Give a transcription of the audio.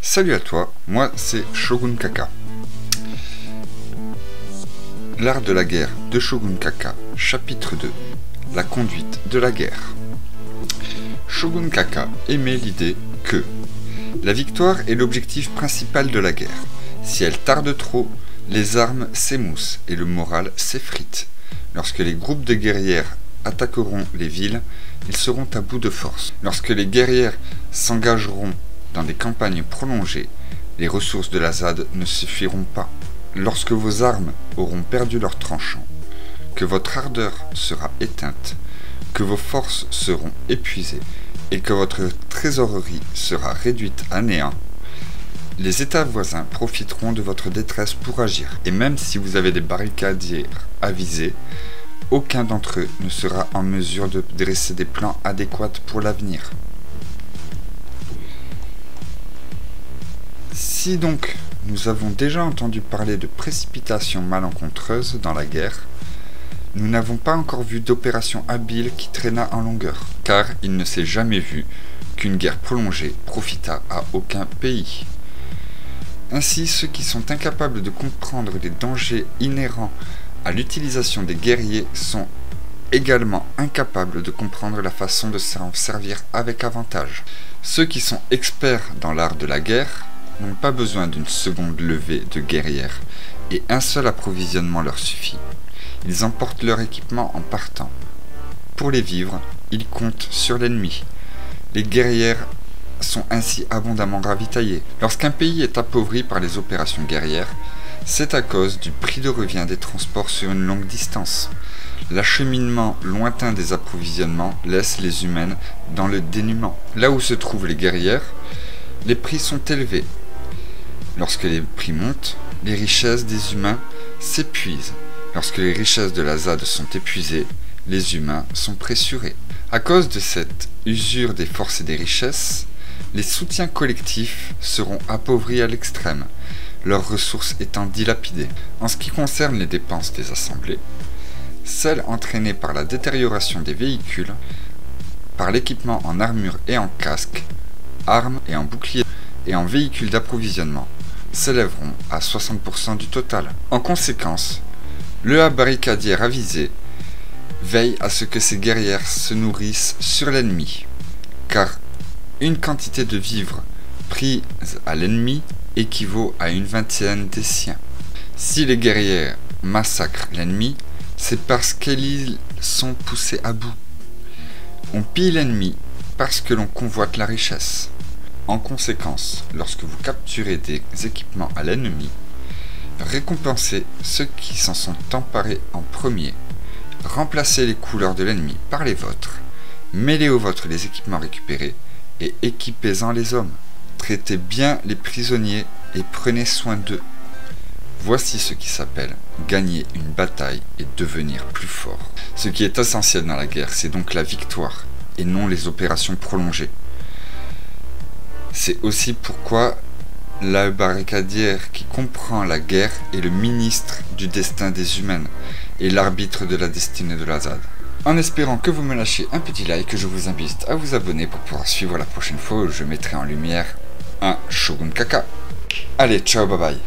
Salut à toi, moi c'est Shogun Kaka. L'art de la guerre de Shogun Kaka, chapitre 2. La conduite de la guerre. Shogun Kaka aimait l'idée que la victoire est l'objectif principal de la guerre. Si elle tarde trop, les armes s'émoussent et le moral s'effrite. Lorsque les groupes de guerrières attaqueront les villes, ils seront à bout de force. Lorsque les guerrières s'engageront dans des campagnes prolongées, les ressources de la ZAD ne suffiront pas. Lorsque vos armes auront perdu leur tranchant, que votre ardeur sera éteinte, que vos forces seront épuisées et que votre trésorerie sera réduite à néant, les États voisins profiteront de votre détresse pour agir. Et même si vous avez des barricadiers avisés, aucun d'entre eux ne sera en mesure de dresser des plans adéquats pour l'avenir. Si donc nous avons déjà entendu parler de précipitations malencontreuses dans la guerre, nous n'avons pas encore vu d'opération habile qui traîna en longueur, car il ne s'est jamais vu qu'une guerre prolongée profita à aucun pays. Ainsi, ceux qui sont incapables de comprendre les dangers inhérents à l'utilisation des guerriers sont également incapables de comprendre la façon de s'en servir avec avantage. Ceux qui sont experts dans l'art de la guerre n'ont pas besoin d'une seconde levée de guerrières, et un seul approvisionnement leur suffit. Ils emportent leur équipement en partant. Pour les vivres, ils comptent sur l'ennemi. Les guerrières sont ainsi abondamment ravitaillées. Lorsqu'un pays est appauvri par les opérations guerrières, c'est à cause du prix de revient des transports sur une longue distance. L'acheminement lointain des approvisionnements laisse les humaines dans le dénuement. Là où se trouvent les guerrières, les prix sont élevés. Lorsque les prix montent, les richesses des humains s'épuisent. Lorsque les richesses de la ZAD sont épuisées, les humains sont pressurés. À cause de cette usure des forces et des richesses, les soutiens collectifs seront appauvris à l'extrême, leurs ressources étant dilapidées. En ce qui concerne les dépenses des assemblées, celles entraînées par la détérioration des véhicules, par l'équipement en armure et en casque, armes et en boucliers et en véhicules d'approvisionnement, s'élèveront à 60% du total. En conséquence, l'EA barricadière avisée veille à ce que ses guerrières se nourrissent sur l'ennemi, car une quantité de vivres prise à l'ennemi équivaut à une vingtaine des siens. Si les guerrières massacrent l'ennemi, c'est parce qu'ils sont poussés à bout. On pille l'ennemi parce que l'on convoite la richesse. En conséquence, lorsque vous capturez des équipements à l'ennemi, récompensez ceux qui s'en sont emparés en premier. Remplacez les couleurs de l'ennemi par les vôtres. Mêlez aux vôtres les équipements récupérés et équipez-en les hommes. Traitez bien les prisonniers et prenez soin d'eux. Voici ce qui s'appelle gagner une bataille et devenir plus fort. Ce qui est essentiel dans la guerre, c'est donc la victoire et non les opérations prolongées. C'est aussi pourquoi la barricadière qui comprend la guerre est le ministre du destin des humaines et l'arbitre de la destinée de la ZAD. En espérant que vous me lâchez un petit like, je vous invite à vous abonner pour pouvoir suivre la prochaine fois où je mettrai en lumière un Shogun Kaka. Allez, ciao, bye bye.